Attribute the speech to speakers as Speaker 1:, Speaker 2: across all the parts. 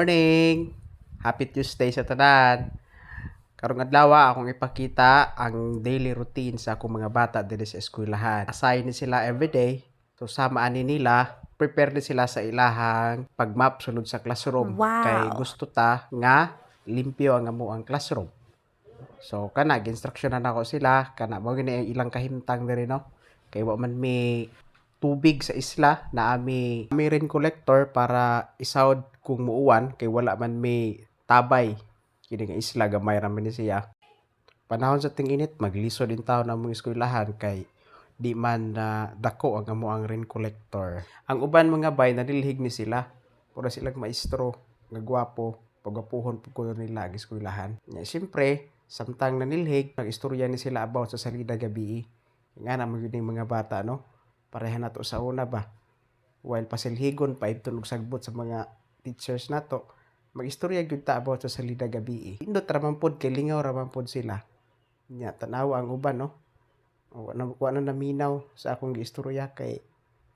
Speaker 1: morning! Happy Tuesday sa tanan. Karong adlaw akong ipakita ang daily routine sa akong mga bata diri sa eskwelahan. Assign ni sila everyday. So sama ani nila, prepare ni sila sa ilahang pag-map sulod sa classroom. Kay
Speaker 2: Wow!
Speaker 1: gusto ta nga limpyo ang amuang classroom. So kana gi-instructionan ako sila kana mao gini ang ilang kahimtang diri no. Kay wa man mi tubig sa isla na ami rain collector para isawd kung muuwan kay wala man may tabay kini nga isla gamay ra man ni siya. Panahon sa ting-init maglisod din taon ang mga eskwelahan kay di man na dako ang amuang rain collector. Ang uban mga bay nanilhig ni sila. Pura silang maestro nga gwapo pagapuhon pud ko nila ang eskwelahan. Nya siyempre samtang nanilhig nagistorya ni sila about sa salida gabi. Nga na mga mga bata no. Pareha nato sa una ba. While pasilhigon pa og sagbot sa mga teachers nato. Magistorya gyud ta about sa salida gabi. Indot ra man pod kay lingaw ra man pod sila. Nya tanawa ang uban no. Wa na naminaw sa akong giistorya kay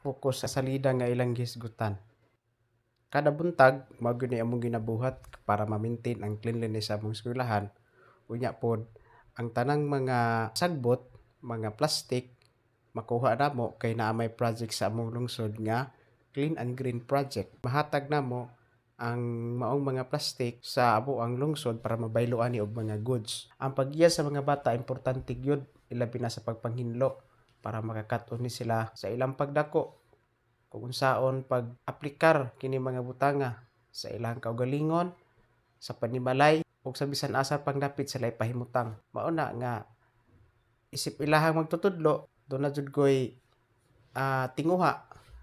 Speaker 1: focus sa salida nga ilang gisgutan. Kada buntag mao gyud ni among ginabuhat para ma-maintain ang cleanliness sa among eskwelahan. Unya pod ang tanang mga sagbot, mga plastic makuha namo kay naa may project sa among lungsod nga Clean and Green Project. Mahatag namo ang maong mga plastic sa amo ang lungsod para mabayloan ni og mga goods. Ang paggiya sa mga bata importante gyud ilabi na sa pagpanghinlo para makakat-on ni sila sa ilang pagdako kung unsaon pag-aplikar kini mga butanga sa ilang kaugalingon, sa panimalay ug sa bisan asa pangdapit sila ipahimutang. Mao na nga isip ilahang magtutudlo doon na jud ko'y tinguha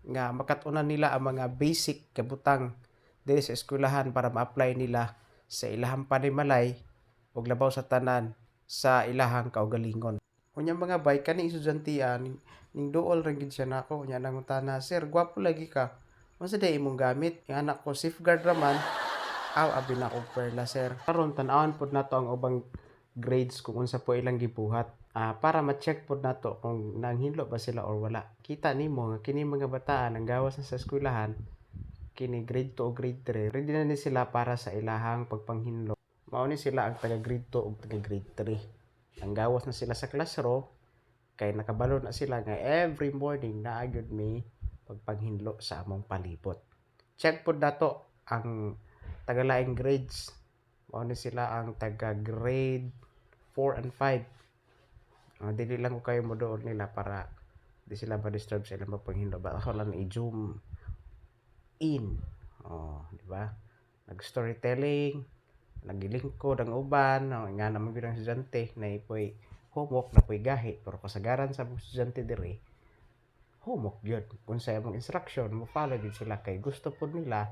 Speaker 1: nga makatunan nila ang mga basic kabutang diri sa eskwelahan para ma-apply nila sa ilahang panimalay ug labaw sa tanan sa ilahang kaugalingon. Unya mga bay kani estudyante ning duol ra gid siya nako nya nangutana, "Sir, gwapo lagi ka. Unsa day imong gamit?" Yung anak ko safeguard ra man. Abi na og perla sir. Karon tan-awon pod nato ang ubang grades kung unsa po ilang gibuhat. Para ma-check pod nato kung nanghinlo ba sila or wala. Kita nimo nga kini mga bataan ang gawas na sa eskwelahan kini grade 2 o grade 3 ready na ni sila para sa ilahang pagpanghinlo. Mao ni sila ang taga grade 2 ug taga grade 3. Ang gawas na sila sa classroom kay nakabalo na sila nga every morning naa gyud mi pagpanghinlo sa among palibot. Check pod nato ang tagalaing grades. Mao ni sila ang taga grade 4 and 5. Dili lang ko kayo mo doon nila para di sila ma-disturb sa ilang pagpanghinlo. Ba ako lang i-zoom in. Di ba? Nag-storytelling, nagilingkod ang uban, nga naman gyud ang estudyante na ipoy homework na poy gahi pero kasagaran sa estudyante diri homework gyud. Kung sa imong instruction mo follow gyud sila kay gusto pod nila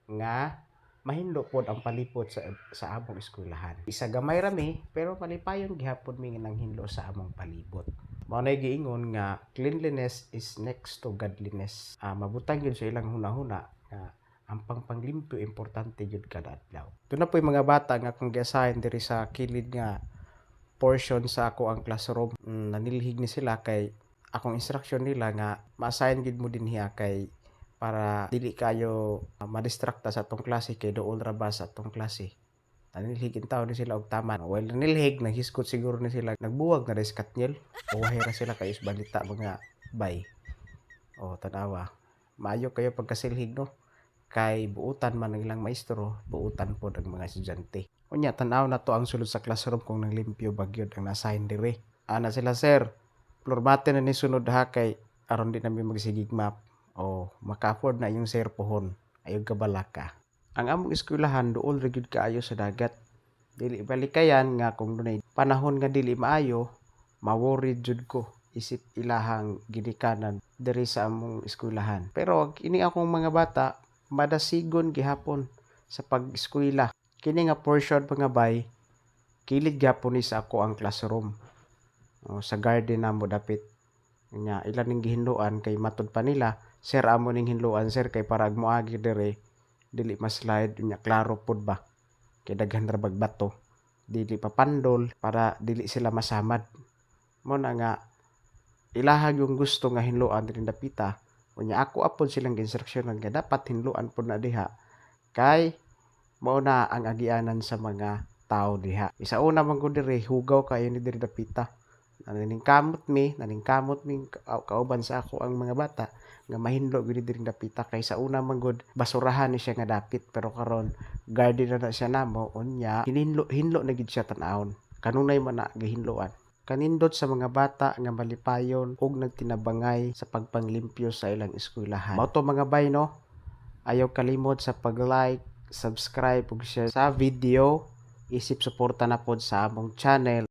Speaker 1: nga mahinlo pod ang palipot sa among eskwelahan. Isa gamay rami pero palipayon gihapon mi nang hinlo sa among palibot. Mao nay giingon nga cleanliness is next to godliness. Mabutang gyud sa ilang hunahuna nga ang pangpanglimpyo importante gyud kada adlaw. Doon na po yung mga bata nga akong gi-assign diri sa kilid nga portion sa ako ang classroom. Nanilhig ni sila kay akong instruction nila nga ma-assign gyud mo dinhiya kay para dili kayo ma-distracta sa atong klase kay dool ra ba sa atong klase. Nanilhig taon ni sila og tama. While nanilhig naghiskot siguro ni sila nagbuwag na res katnyel. Uwahay ra sila kay balita mga bay. Tanawa. Maayo kayo pagkasilhig no. Kay buutan man ang ilang maestro, buutan po ang mga estudyante. Unya tanaw na to ang sulod sa classroom kung nanglimpyo bagyod ang na-assign diri. Ana sila sir, floor mate na ni sunod ha kay aron di namin magsigig map. Maka-afford na yung sir pohon. Ayog kabalaka. Ang among eskwelahan dool ra gyud kaayo sa dagat. Dili balikayan nga kung dunay panahon nga dili maayo, ma-worried jud ko isip ilahang ginikanan diri sa among eskwelahan. Pero ini akong mga bata madasigon gihapon sa pag-eskwela. Kini nga portion mga bay kilid gyapon ni sa ako ang classroom. Sa garden namo dapit. Nya ilan ning gihinluan kay matud pa nila, sir amo ning hinluan sir kay para moagi dire dili ma-slide nya klaro pod ba. Kay daghan ra bagbato. Dili papandol para dili sila masamad. Mo na nga ilahag yung gusto nga hinluan diri dapita. Unya ako apod silang instruction nga dapat hinluan pod na diha kay mao na ang agianan sa mga tao diha. Isa una man gud diri hugaw kayo ni diri dapita. Naningkamot mi kauban sa ako ang mga bata nga mahindlo gid diri dapita kay sa una man gud basurahan ni siya nga dapit pero karon garden na siya namo unya hinlo na gid siya tan-awon. Kanunay man na gihinloan. Kanindot sa mga bata nga malipayon ug nagtinabangay sa pagpanglimpyo sa ilang eskwelahan. Mao to mga bay no. Ayaw kalimot sa pag-like, subscribe ug share sa video. Isip suporta na pod sa among channel.